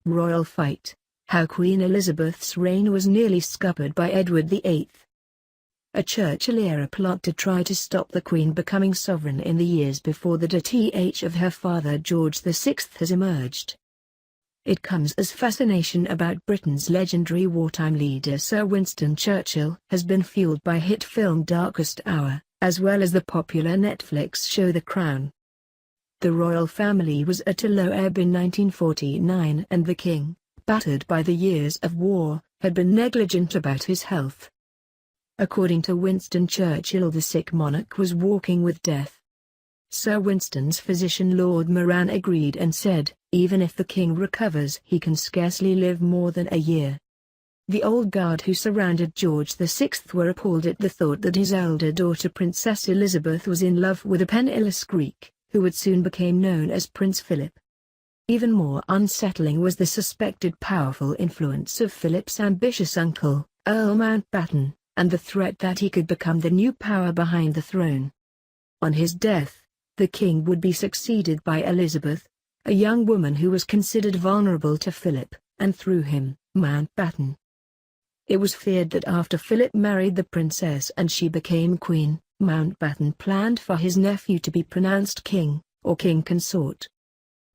Royal fight: how Queen Elizabeth's reign was nearly scuppered by Edward VIII. A Churchill-era plot to try to stop the Queen becoming sovereign in the years before the death of her father George VI has emerged. It comes as fascination about Britain's legendary wartime leader Sir Winston Churchill has been fueled by hit film Darkest Hour, as well as the popular Netflix show The Crown. The royal family was at a low ebb in 1949 and the king, battered by the years of war, had been negligent about his health. According to Winston Churchill, the sick monarch was walking with death. Sir Winston's physician Lord Moran agreed and said, even if the king recovers he can scarcely live more than a year. The old guard who surrounded George VI were appalled at the thought that his elder daughter Princess Elizabeth was in love with a penniless Greek, who would soon become known as Prince Philip. Even more unsettling was the suspected powerful influence of Philip's ambitious uncle, Earl Mountbatten, and the threat that he could become the new power behind the throne. On his death, the king would be succeeded by Elizabeth, a young woman who was considered vulnerable to Philip, and through him, Mountbatten. It was feared that after Philip married the princess and she became queen, Mountbatten planned for his nephew to be pronounced king, or king consort.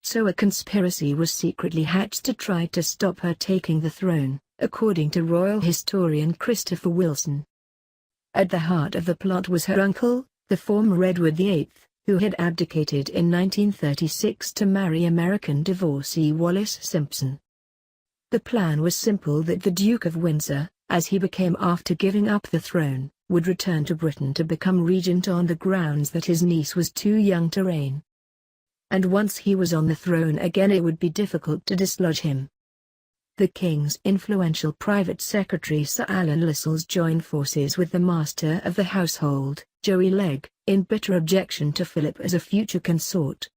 So a conspiracy was secretly hatched to try to stop her taking the throne, according to royal historian Christopher Wilson. At the heart of the plot was her uncle, the former Edward VIII, who had abdicated in 1936 to marry American divorcee Wallis Simpson. The plan was simple: that the Duke of Windsor, as he became after giving up the throne, would return to Britain to become regent on the grounds that his niece was too young to reign. And once he was on the throne again it would be difficult to dislodge him. The king's influential private secretary Sir Alan Lascelles joined forces with the master of the household, Joey Legge, in bitter objection to Philip as a future consort.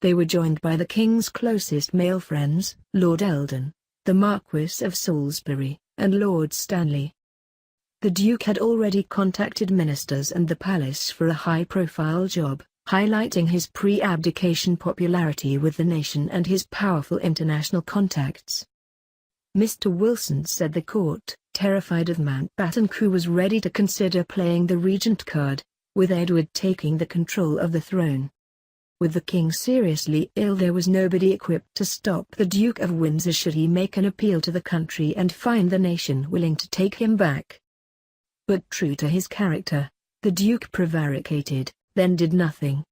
They were joined by the king's closest male friends, Lord Eldon, the Marquis of Salisbury, and Lord Stanley. The Duke had already contacted ministers and the palace for a high-profile job, highlighting his pre-abdication popularity with the nation and his powerful international contacts. Mr. Wilson said the court, terrified of Mountbatten, who was ready to consider playing the regent card, with Edward taking the control of the throne. With the king seriously ill, there was nobody equipped to stop the Duke of Windsor should he make an appeal to the country and find the nation willing to take him back. But true to his character, the Duke prevaricated, then did nothing.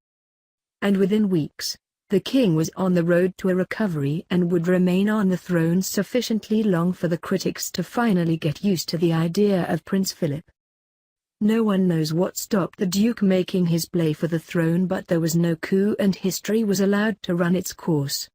And within weeks, the king was on the road to a recovery and would remain on the throne sufficiently long for the critics to finally get used to the idea of Prince Philip. No one knows what stopped the Duke making his play for the throne, but there was no coup and history was allowed to run its course.